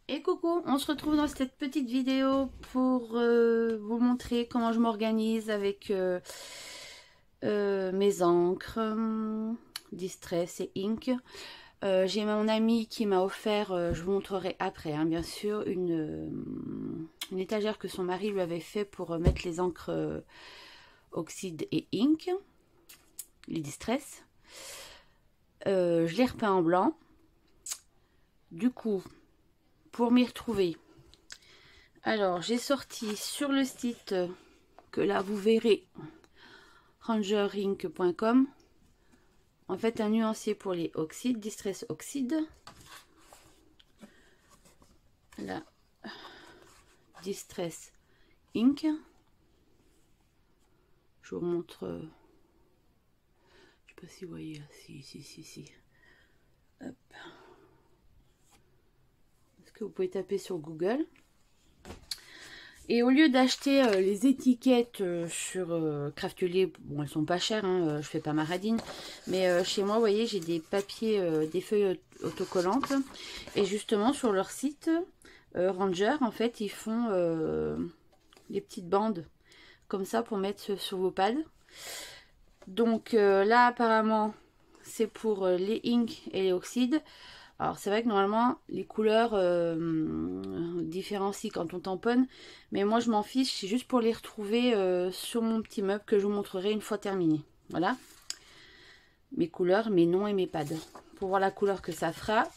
Et coucou, on se retrouve dans cette petite vidéo pour vous montrer comment je m'organise avec mes encres, Distress et Ink. J'ai mon ami qui m'a offert, je vous montrerai après, hein, bien sûr, une étagère que son mari lui avait fait pour mettre les encres Oxyde et Ink, les Distress. Je l'ai repeint en blanc. Du coup, pour m'y retrouver, alors j'ai sorti sur le site que là vous verrez, rangerink.com, en fait un nuancier pour les oxydes, Distress Oxyde. Là, Distress Ink. Je vous montre, je sais pas si vous voyez, si. Hop. Est-ce que vous pouvez taper sur Google? Et au lieu d'acheter les étiquettes sur Craftelier, bon elles sont pas chères, hein, je fais pas ma radine, mais chez moi vous voyez j'ai des papiers, des feuilles autocollantes, et justement sur leur site Ranger en fait ils font des petites bandes comme ça pour mettre sur vos pads. Donc là apparemment c'est pour les inks et les oxydes. Alors c'est vrai que normalement les couleurs différencient quand on tamponne, mais moi je m'en fiche, c'est juste pour les retrouver sur mon petit meuble que je vous montrerai une fois terminé. Voilà, mes couleurs, mes noms et mes pads. Pour voir la couleur que ça fera,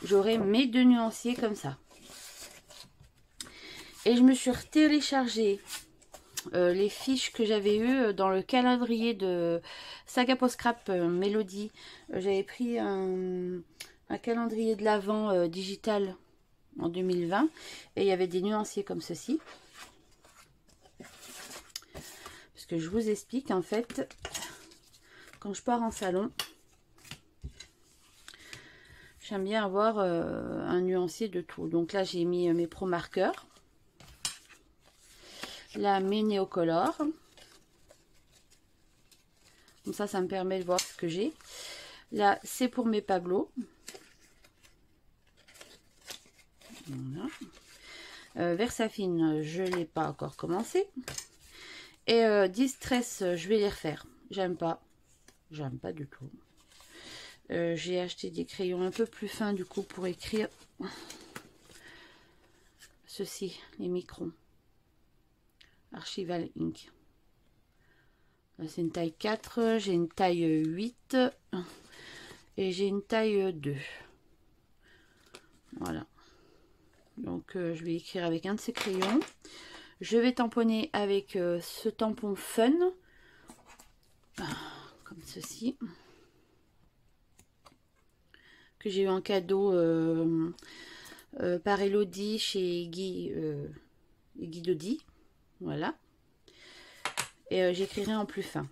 j'aurai mes deux nuanciers comme ça. Et je me suis téléchargé les fiches que j'avais eues dans le calendrier de Saga Post Scrap Mélodie. J'avais pris un calendrier de l'Avent digital en 2020 et il y avait des nuanciers comme ceci. Parce que je vous explique, en fait, quand je pars en salon, j'aime bien avoir un nuancier de tout. Donc là j'ai mis mes pro marqueurs, là mes néocolores, comme ça me permet de voir ce que j'ai. Là c'est pour mes Pablo. Voilà. Versafine, je l'ai pas encore commencé. Et Distress, je vais les refaire. J'aime pas du tout. J'ai acheté des crayons un peu plus fins du coup pour écrire. Ceci, les microns. Archival Ink. C'est une taille 4, j'ai une taille 8 et j'ai une taille 2. Voilà. Donc je vais écrire avec un de ces crayons. Je vais tamponner avec ce tampon Fun, comme ceci, que j'ai eu en cadeau par Elodie chez Guy Dodi. Voilà. Et j'écrirai en plus fin.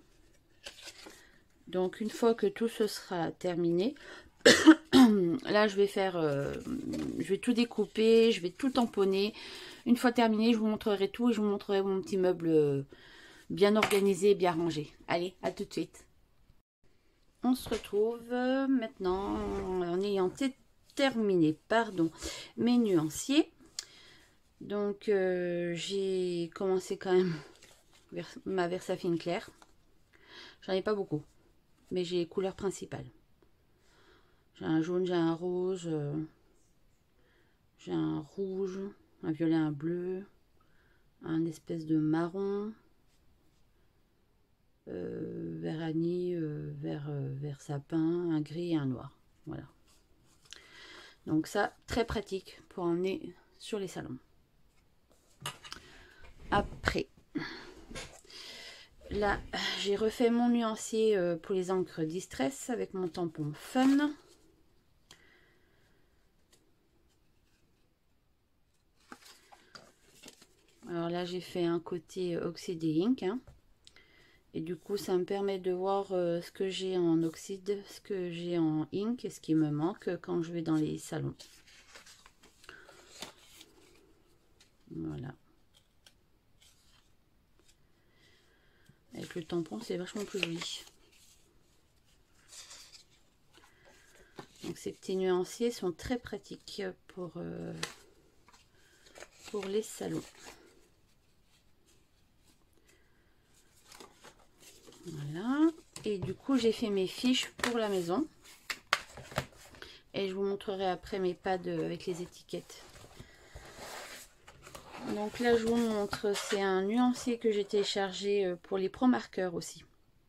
Donc une fois que tout ce sera terminé, là je vais faire, je vais tout découper, je vais tout tamponner. Une fois terminé, je vous montrerai tout et je vous montrerai mon petit meuble bien organisé, bien rangé. Allez, à tout de suite. On se retrouve maintenant en ayant terminé, mes nuanciers. Donc j'ai commencé quand même ma Versafine claire. J'en ai pas beaucoup, mais j'ai les couleurs principales. J'ai un jaune, j'ai un rose, j'ai un rouge, un violet, un bleu, un espèce de marron, vert anis, vert sapin, un gris et un noir. Voilà. Donc ça, très pratique pour emmener sur les salons. Après, là, j'ai refait mon nuancier pour les encres Distress avec mon tampon Fun. Alors là, j'ai fait un côté Oxyde et Ink. Hein. Et du coup, ça me permet de voir ce que j'ai en oxyde, ce que j'ai en ink et ce qui me manque quand je vais dans les salons. Voilà. Avec le tampon, c'est vachement plus joli. Donc ces petits nuanciers sont très pratiques pour pour les salons. Voilà. Et du coup, j'ai fait mes fiches pour la maison. Et je vous montrerai après mes pads avec les étiquettes. Donc là, je vous montre, c'est un nuancier que j'ai téléchargé pour les Pro Marqueurs aussi.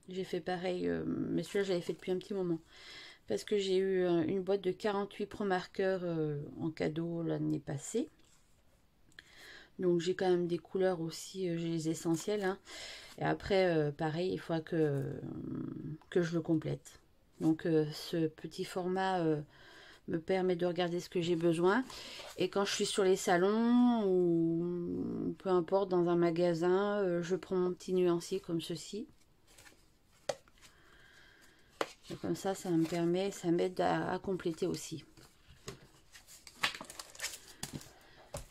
J'ai fait pareil, mais celui-là, j'avais fait depuis un petit moment. Parce que j'ai eu une boîte de 48 Pro Marqueurs en cadeau l'année passée. Donc j'ai quand même des couleurs aussi, j'ai les essentiels. Hein. Et après, pareil, il faudra que je le complète. Donc ce petit format me permet de regarder ce que j'ai besoin. Et quand je suis sur les salons ou peu importe dans un magasin, je prends mon petit nuancier comme ceci. Et comme ça me permet, ça m'aide à compléter aussi.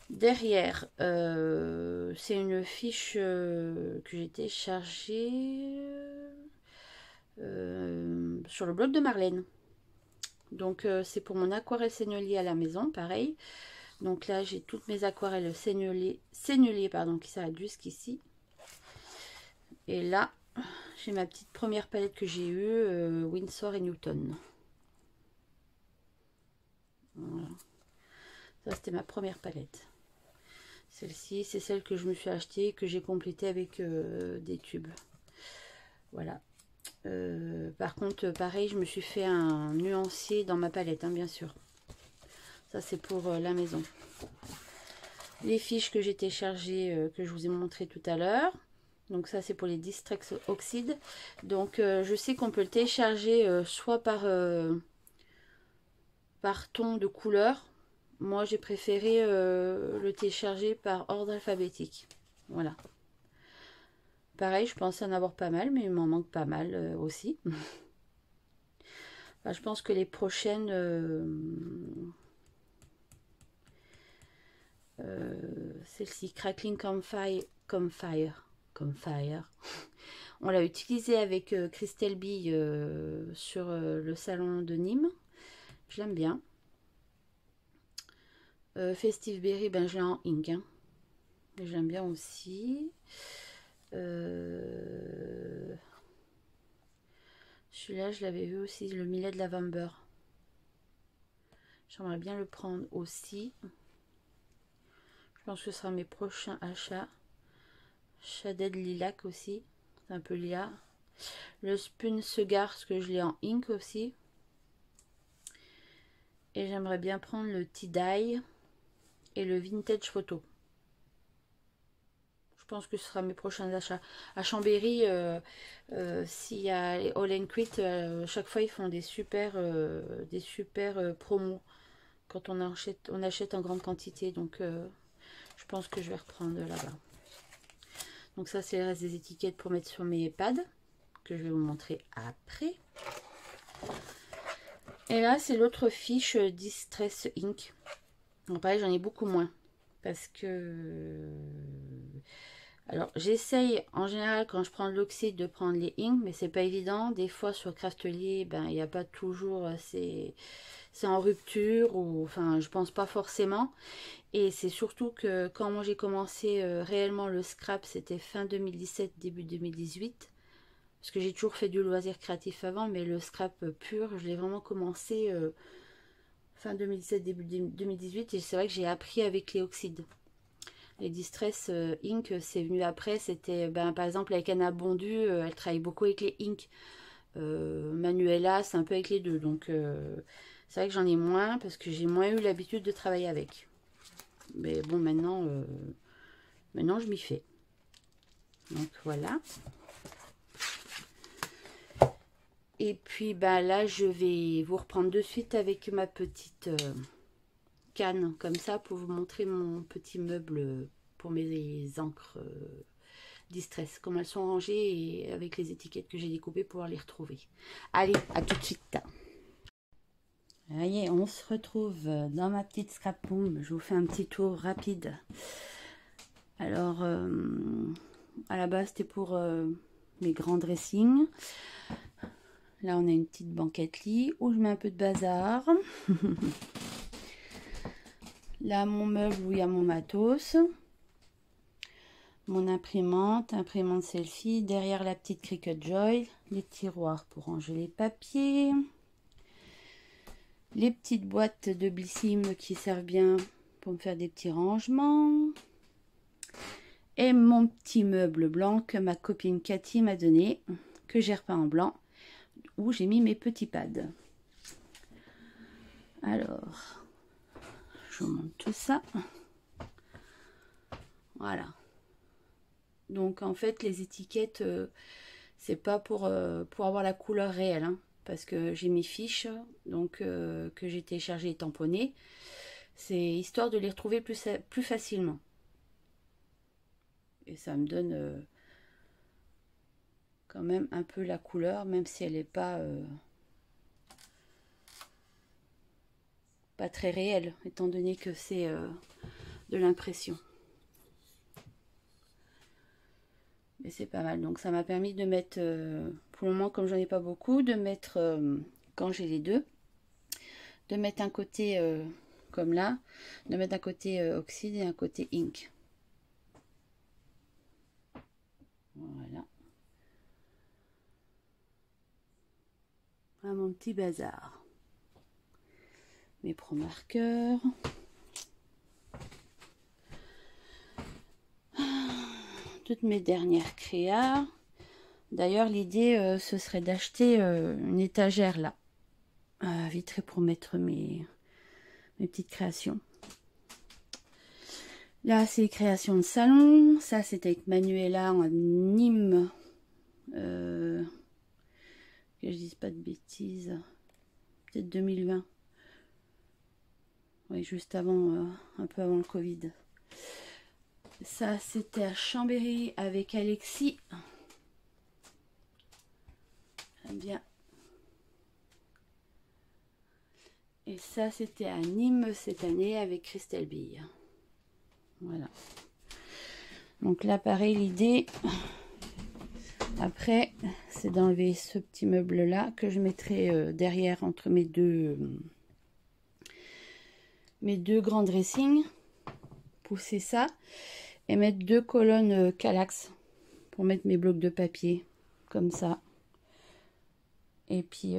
Derrière, c'est une fiche que j'ai téléchargée sur le blog de Marlène. Donc c'est pour mon aquarelle seignelier à la maison, pareil. Donc là j'ai toutes mes aquarelles seignelier pardon, qui s'arrêtent jusqu'ici. Et là j'ai ma petite première palette que j'ai eue, Winsor et Newton. Voilà. Ça c'était ma première palette. Celle-ci c'est celle que je me suis achetée, que j'ai complétée avec des tubes. Voilà. Par contre, pareil, je me suis fait un nuancier dans ma palette, hein, bien sûr. Ça, c'est pour la maison. Les fiches que j'ai téléchargées, que je vous ai montré tout à l'heure. Donc ça, c'est pour les Distress Oxide. Donc, je sais qu'on peut le télécharger soit par ton de couleur. Moi, j'ai préféré le télécharger par ordre alphabétique. Voilà. Pareil, je pensais en avoir pas mal, mais il m'en manque pas mal aussi. Enfin, je pense que les prochaines... celle-ci, Crackling Campfire. On l'a utilisé avec Christelle Bille sur le salon de Nîmes. Je l'aime bien. Festive Berry, ben, je l'ai en ink. Hein. Mais j'aime bien aussi. Celui-là, je l'avais vu aussi, le Millet de Lavember. J'aimerais bien le prendre aussi. Je pense que ce sera mes prochains achats. Shaded Lilac aussi. C'est un peu lilas. Le Spoon Cigar, parce que je l'ai en ink aussi. Et j'aimerais bien prendre le Tie-Dye et le Vintage Photo. Je pense que ce sera mes prochains achats. À Chambéry, s'il y a les All and Quit, chaque fois ils font des super promos quand on achète en grande quantité. Donc je pense que je vais reprendre là-bas. Donc ça, c'est le reste des étiquettes pour mettre sur mes pads, que je vais vous montrer après. Et là, c'est l'autre fiche Distress Ink. Donc pareil, j'en ai beaucoup moins. Parce que... Alors, j'essaye en général, quand je prends de l'oxyde, de prendre les inks, mais c'est pas évident. Des fois, sur Craftelier, ben, il n'y a pas toujours... C'est en rupture, ou... Enfin, je pense pas forcément. Et c'est surtout que quand moi j'ai commencé réellement le scrap, c'était fin 2017, début 2018. Parce que j'ai toujours fait du loisir créatif avant, mais le scrap pur, je l'ai vraiment commencé fin 2017, début 2018. Et c'est vrai que j'ai appris avec les oxydes. Les Distress Ink, c'est venu après. C'était, ben, par exemple, avec Anna Bondu, elle travaille beaucoup avec les inks. Manuela, c'est un peu avec les deux. Donc, c'est vrai que j'en ai moins parce que j'ai moins eu l'habitude de travailler avec. Mais bon, maintenant je m'y fais. Donc voilà. Et puis bah là, je vais vous reprendre de suite avec ma petite canne comme ça pour vous montrer mon petit meuble pour mes encres Distress, comme elles sont rangées et avec les étiquettes que j'ai découpées pour pouvoir les retrouver. Allez, à tout de suite. Allez, on se retrouve dans ma petite scrap room. Je vous fais un petit tour rapide. Alors, à la base, c'était pour mes grands dressings. Là, on a une petite banquette lit où je mets un peu de bazar. Là, mon meuble où il y a mon matos. Mon imprimante selfie. Derrière la petite Cricut Joy. Les tiroirs pour ranger les papiers. Les petites boîtes de Blissim qui servent bien pour me faire des petits rangements. Et mon petit meuble blanc que ma copine Cathy m'a donné, que j'ai repeint en blanc, où j'ai mis mes petits pads. Alors, je vous montre tout ça. Voilà. Donc en fait, les étiquettes, c'est pas pour avoir la couleur réelle, hein, parce que j'ai mes fiches, donc que j'ai téléchargées et tamponnées. C'est histoire de les retrouver plus facilement. Et ça me donne quand même un peu la couleur, même si elle n'est pas très réelle, étant donné que c'est de l'impression. Mais c'est pas mal. Donc ça m'a permis de mettre, pour le moment comme j'en ai pas beaucoup, de mettre, quand j'ai les deux, de mettre un côté comme là, de mettre un côté oxyde et un côté ink. Voilà. Ah, mon petit bazar. Mes pro-marqueurs. Toutes mes dernières créas. D'ailleurs, l'idée, ce serait d'acheter une étagère là, vitrée pour mettre mes petites créations. Là, c'est les créations de salon. Ça, c'est avec Manuela en Nîmes. Que je dise pas de bêtises. Peut-être 2020. Oui, juste avant, un peu avant le Covid. Ça, c'était à Chambéry avec Alexis. J'aime bien. Et ça, c'était à Nîmes cette année avec Christelle Bille. Voilà. Donc là, pareil, l'idée, après, c'est d'enlever ce petit meuble-là que je mettrai derrière entre mes deux grands dressings. Pousser ça. Et mettre deux colonnes Kallax pour mettre mes blocs de papier comme ça. Et puis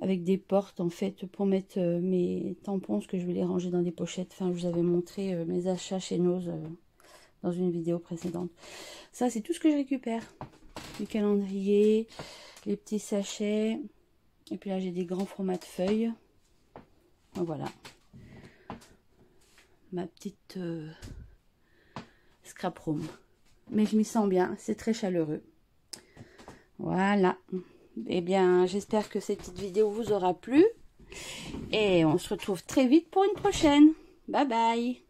avec des portes en fait pour mettre mes tampons, parce que je vais les ranger dans des pochettes. Enfin, je vous avais montré mes achats chez Nose dans une vidéo précédente. Ça, c'est tout ce que je récupère. Le calendrier, les petits sachets. Et puis là, j'ai des grands formats de feuilles. Voilà. Ma petite scrap room. Mais je m'y sens bien, c'est très chaleureux. Voilà. Eh bien, j'espère que cette petite vidéo vous aura plu. Et on se retrouve très vite pour une prochaine. Bye bye.